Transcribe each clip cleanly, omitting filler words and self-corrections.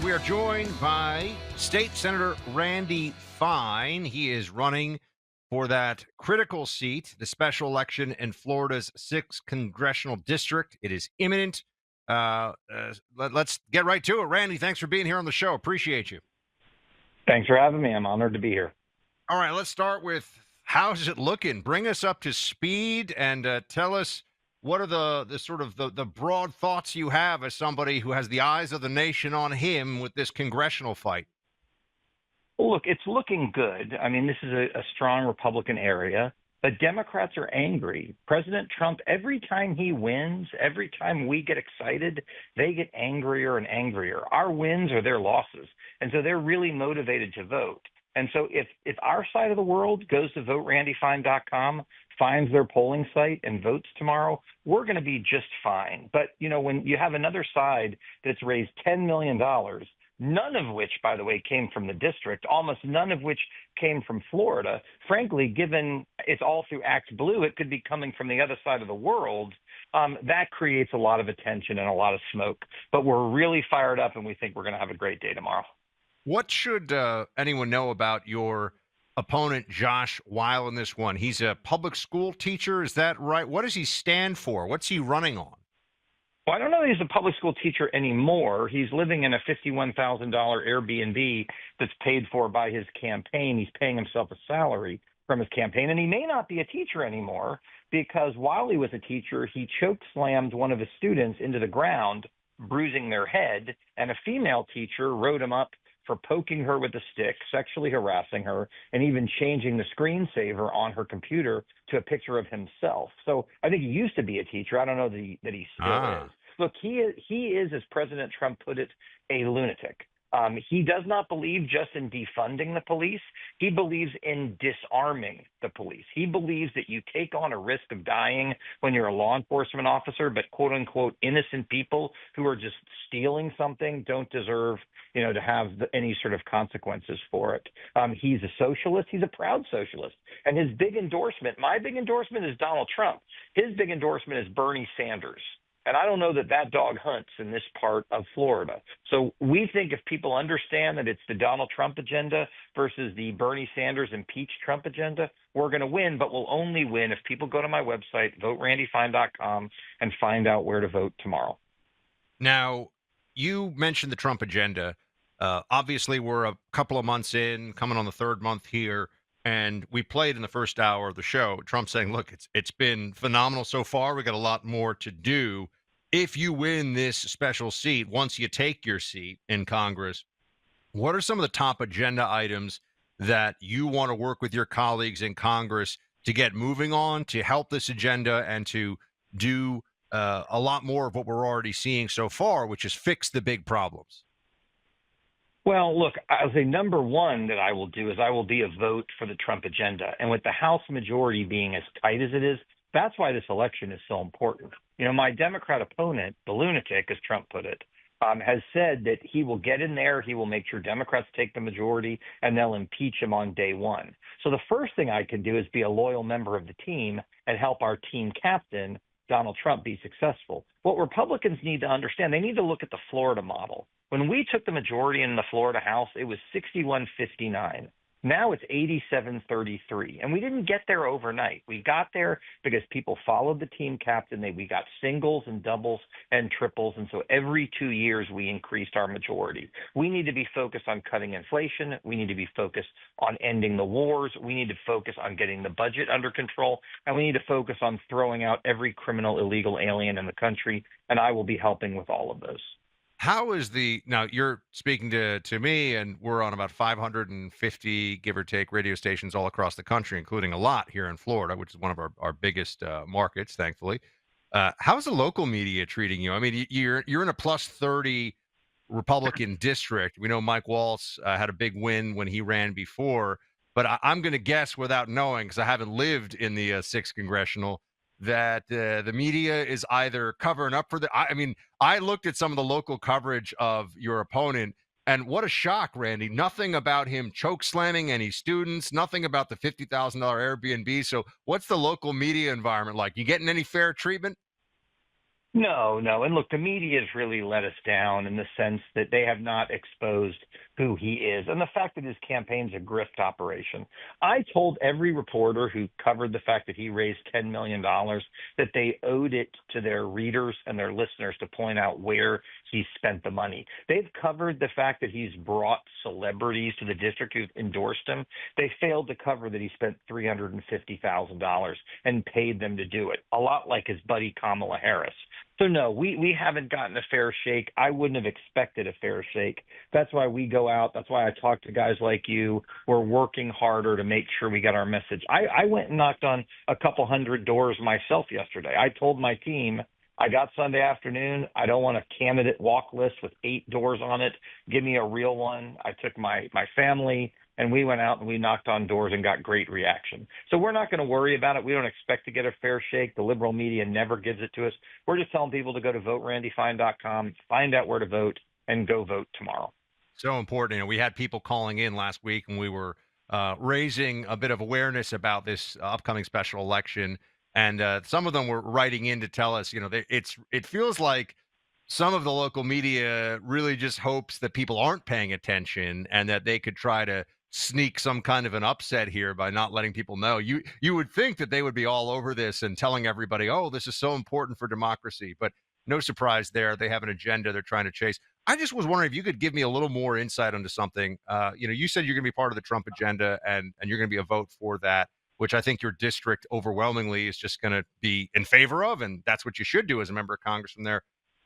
we are joined by State Senator Randy Fine. He is running for that critical seat, the special election in Florida's 6th congressional district. It is imminent. Let's get right to it. Randy, thanks for being here on the show. Appreciate you. Thanks for having me. I'm honored to be here. All right, let's start with how's it looking? Bring us up to speed and tell us what are the sort of the broad thoughts you have as somebody who has the eyes of the nation on him with this congressional fight. Well, look, it's looking good. I mean, this is a strong Republican area, but Democrats are angry. President Trump, every time he wins, every time we get excited, they get angrier and angrier. Our wins are their losses. And so they're really motivated to vote. And so if our side of the world goes to voterandyfine.com, finds their polling site and votes tomorrow, we're going to be just fine. But, you know, when you have another side that's raised $10 million, none of which, by the way, came from the district, almost none of which came from Florida, frankly, given it's all through Act Blue, it could be coming from the other side of the world. That creates a lot of attention and a lot of smoke. But we're really fired up, and we think we're going to have a great day tomorrow. What should anyone know about your opponent, Josh Weil, in this one? He's a public school teacher. Is that right? What does he stand for? What's he running on? Well, I don't know that he's a public school teacher anymore. He's living in a $51,000 Airbnb that's paid for by his campaign. He's paying himself a salary from his campaign, and he may not be a teacher anymore because while he was a teacher, he choke slammed one of his students into the ground, bruising their head, and a female teacher wrote him up for poking her with a stick, sexually harassing her, and even changing the screensaver on her computer to a picture of himself. So I think he used to be a teacher. I don't know that he still is. Look, he is, as President Trump put it, a lunatic. He does not believe just in defunding the police. He believes in disarming the police. He believes that you take on a risk of dying when you're a law enforcement officer, but quote unquote innocent people who are just stealing something don't deserve, to have any sort of consequences for it. He's a socialist. He's a proud socialist. And his big endorsement, my big endorsement is Donald Trump. His big endorsement is Bernie Sanders. And I don't know that dog hunts in this part of Florida. So we think if people understand that it's the Donald Trump agenda versus the Bernie Sanders impeach Trump agenda, we're going to win, but we'll only win if people go to my website, voterandyfine.com, and find out where to vote tomorrow. Now, you mentioned the Trump agenda. Obviously, we're a couple of months in, coming on the third month here, and we played in the first hour of the show, Trump saying, look, it's been phenomenal so far. We got a lot more to do. If you win this special seat, once you take your seat in Congress, what are some of the top agenda items that you want to work with your colleagues in Congress to get moving on, to help this agenda and to do a lot more of what we're already seeing so far, which is fix the big problems? Well, look, I'll say number one that I will do is I will be a vote for the Trump agenda. And with the House majority being as tight as it is, that's why this election is so important. My Democrat opponent, the lunatic, as Trump put it, has said that he will get in there, he will make sure Democrats take the majority, and they'll impeach him on day one. So the first thing I can do is be a loyal member of the team and help our team captain, Donald Trump, be successful. What Republicans need to understand, they need to look at the Florida model. When we took the majority in the Florida House, it was 61-59. Now it's 87-33. And we didn't get there overnight. We got there because people followed the team captain. We got singles and doubles and triples. And so every 2 years, we increased our majority. We need to be focused on cutting inflation. We need to be focused on ending the wars. We need to focus on getting the budget under control. And we need to focus on throwing out every criminal, illegal alien in the country. And I will be helping with all of those. How is now you're speaking to me, and we're on about 550, give or take, radio stations all across the country, including a lot here in Florida, which is one of our biggest markets, thankfully. How's the local media treating you? I mean, you're in a plus 30 Republican district. We know Mike Waltz had a big win when he ran before, but I'm going to guess without knowing, because I haven't lived in the 6th congressional, that the media is either covering up for I looked at some of the local coverage of your opponent, and what a shock, Randy. Nothing about him choke slamming any students, nothing about the $50,000 Airbnb. So what's the local media environment like? You getting any fair treatment? No, no. And look, the media has really let us down in the sense that they have not exposed who he is and the fact that his campaign's a grift operation. I told every reporter who covered the fact that he raised $10 million dollars that they owed it to their readers and their listeners to point out where he spent the money. They've covered the fact that he's brought celebrities to the district who've endorsed him. They failed to cover that he spent $350,000 and paid them to do it, a lot like his buddy Kamala Harris. So no, we haven't gotten a fair shake. I wouldn't have expected a fair shake. That's why we go out. That's why I talk to guys like you. We're working harder to make sure we get our message. I went and knocked on a couple hundred doors myself yesterday. I told my team I got Sunday afternoon. I don't want a candidate walk list with 8 doors on it. Give me a real one. I took my family and we went out and we knocked on doors and got great reaction. So we're not going to worry about it. We don't expect to get a fair shake. The liberal media never gives it to us. We're just telling people to go to voterandyfine.com, find out where to vote, and go vote tomorrow. So important. We had people calling in last week, and we were raising a bit of awareness about this upcoming special election. And some of them were writing in to tell us, it feels like some of the local media really just hopes that people aren't paying attention and that they could try to sneak some kind of an upset here by not letting people know. You would think that they would be all over this and telling everybody, "Oh, this is so important for democracy." But no surprise there. They have an agenda they're trying to chase. I just was wondering if you could give me a little more insight into something. You said you're going to be part of the Trump agenda and you're going to be a vote for that, which I think your district overwhelmingly is just going to be in favor of, and that's what you should do as a member of Congress from there.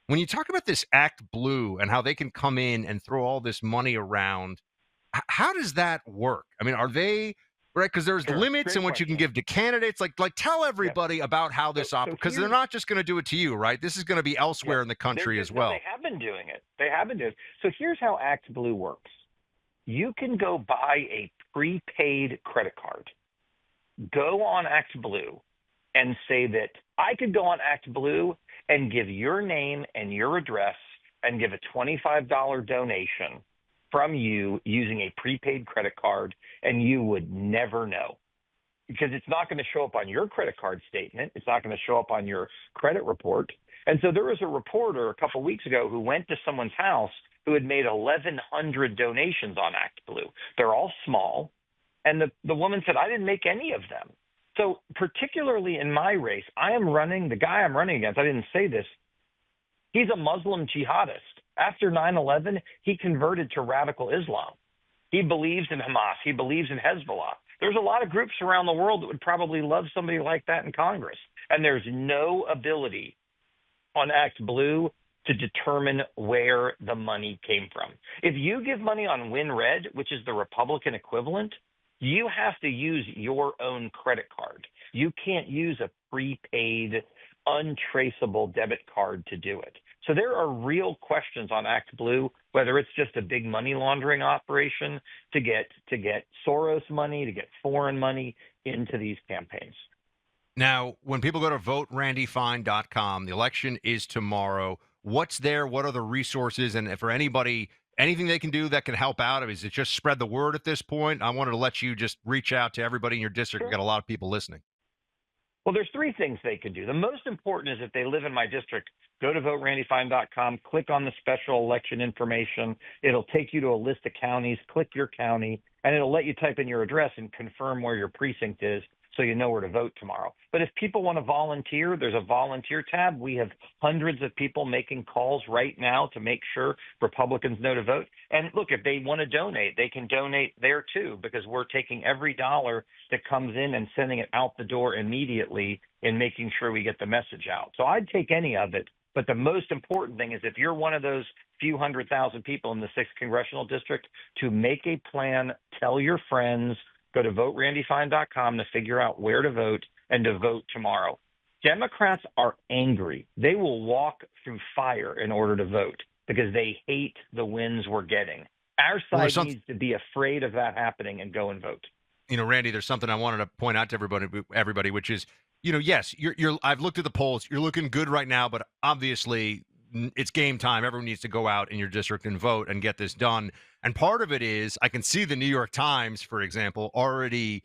When you talk about this Act Blue and how they can come in and throw all this money around, how does that work? I mean, are they right? Because there's Sure. limits in Great what you can question. give to candidates. Like tell Yep. everybody about how So, this op so because they're here's not just going to do it to you, right? This is going to be Yep. elsewhere in the country as No, they well. have been doing it. They have been doing it. So here's how Act Blue works. You can go buy a prepaid credit card. Go on Act Blue and say that I could go on Act Blue and give your name and your address and give a $25 donation from you using a prepaid credit card, and you would never know because it's not going to show up on your credit card statement. It's not going to show up on your credit report. And so there was a reporter a couple of weeks ago who went to someone's house who had made 1,100 donations on Act Blue. They're all small. And the woman said, I didn't make any of them. So particularly in my race, the guy I'm running against, I didn't say this, he's a Muslim jihadist. After 9/11, he converted to radical Islam. He believes in Hamas. He believes in Hezbollah. There's a lot of groups around the world that would probably love somebody like that in Congress. And there's no ability on Act Blue to determine where the money came from. If you give money on WinRed, which is the Republican equivalent, you have to use your own credit card. You can't use a prepaid, untraceable debit card to do it. So there are real questions on Act Blue, whether it's just a big money laundering operation to get Soros money, to get foreign money into these campaigns. Now, when people go to voterandyfine.com, the election is tomorrow. What's there? What are the resources? And for anybody, anything they can do that can help out? I mean, is it just spread the word at this point? I wanted to let you just reach out to everybody in your district. We've Sure. got a lot of people listening. Well, there's three things they could do. The most important is if they live in my district, go to voterandyfine.com, click on the special election information. It'll take you to a list of counties, click your county, and it'll let you type in your address and confirm where your precinct is so you know where to vote tomorrow. But if people want to volunteer, there's a volunteer tab. We have hundreds of people making calls right now to make sure Republicans know to vote. And look, if they want to donate, they can donate there too, because we're taking every dollar that comes in and sending it out the door immediately and making sure we get the message out. So I'd take any of it. But the most important thing is if you're one of those few 100,000 people in the 6th congressional district, to make a plan, tell your friends, go to voterandyfine.com to figure out where to vote and to vote tomorrow. Democrats are angry. They will walk through fire in order to vote because they hate the wins we're getting. Our Well, there's side something, needs to be afraid of that happening and go and vote. Randy, there's something I wanted to point out to everybody, which is, yes, I've looked at the polls. You're looking good right now, but obviously it's game time. Everyone needs to go out in your district and vote and get this done. And part of it is I can see the New York Times, for example, already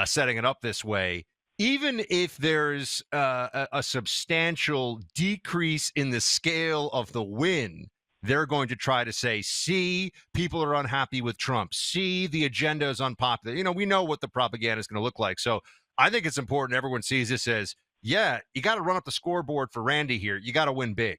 setting it up this way. even if there's a substantial decrease in the scale of the win, they're going to try to say, see, people are unhappy with Trump. See, the agenda is unpopular. We know what the propaganda is going to look like. So I think it's important everyone sees this as, yeah, you got to run up the scoreboard for Randy here. You got to win big.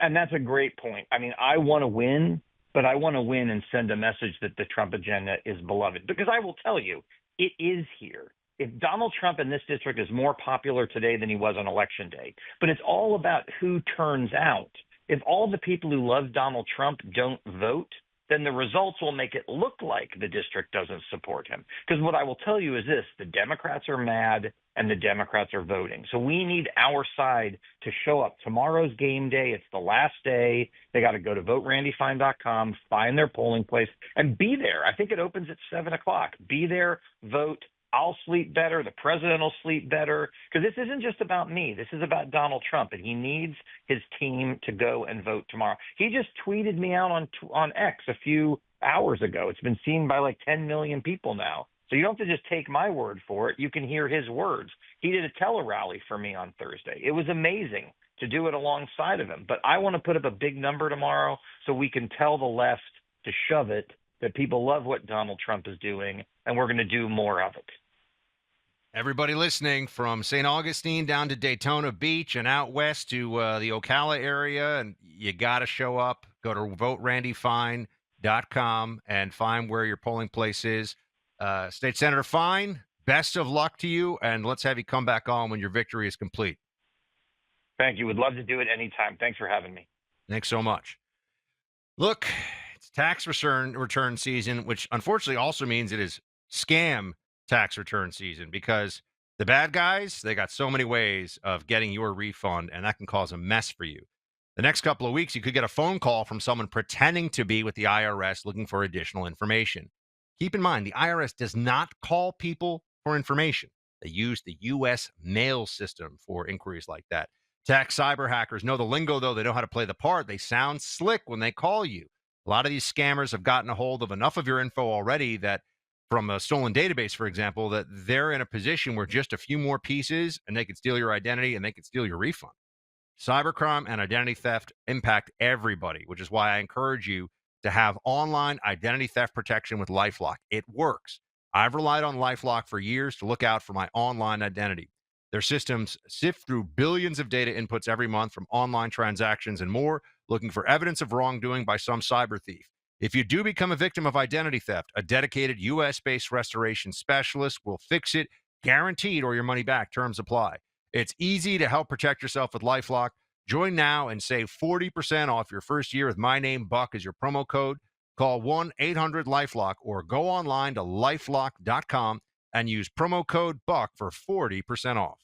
And that's a great point. I mean, I want to win, but I want to win and send a message that the Trump agenda is beloved. Because I will tell you, it is here. If Donald Trump in this district is more popular today than he was on election day, but it's all about who turns out. If all the people who love Donald Trump don't vote, then the results will make it look like the district doesn't support him. Because what I will tell you is this: the Democrats are mad and the Democrats are voting. So we need our side to show up. Tomorrow's game day. It's the last day. They got to go to voterandyfine.com, find their polling place, and be there. I think it opens at 7 o'clock. Be there, vote. I'll sleep better. The president will sleep better. Because this isn't just about me. This is about Donald Trump, and he needs his team to go and vote tomorrow. He just tweeted me out on X a few hours ago. It's been seen by like 10 million people now. So you don't have to just take my word for it. You can hear his words. He did a tele-rally for me on Thursday. It was amazing to do it alongside of him. But I want to put up a big number tomorrow so we can tell the left to shove it, that people love what Donald Trump is doing, and we're going to do more of it. Everybody listening, from St. Augustine down to Daytona Beach and out west to the Ocala area, and you got to show up. Go to voterandyfine.com and find where your polling place is. State Senator Fine, best of luck to you, and let's have you come back on when your victory is complete. Thank you. Would love to do it anytime. Thanks for having me. Thanks so much. Look, it's tax return season, which unfortunately also means it is scam tax return season, because the bad guys, they got so many ways of getting your refund, and that can cause a mess for you. The next couple of weeks, you could get a phone call from someone pretending to be with the IRS looking for additional information. Keep in mind, the IRS does not call people for information. They use the U.S. mail system for inquiries like that. Tax cyber hackers know the lingo, though. They know how to play the part. They sound slick when they call you. A lot of these scammers have gotten a hold of enough of your info already that, from a stolen database, for example, that they're in a position where just a few more pieces and they could steal your identity and they could steal your refund. Cybercrime and identity theft impact everybody, which is why I encourage you to have online identity theft protection with LifeLock. It works. I've relied on LifeLock for years to look out for my online identity. Their systems sift through billions of data inputs every month from online transactions and more, looking for evidence of wrongdoing by some cyber thief. If you do become a victim of identity theft, a dedicated US-based restoration specialist will fix it, guaranteed, or your money back. Terms apply. It's easy to help protect yourself with LifeLock. Join now and save 40% off your first year with my name, Buck, as your promo code. Call 1-800-LifeLock or go online to lifelock.com and use promo code Buck for 40% off.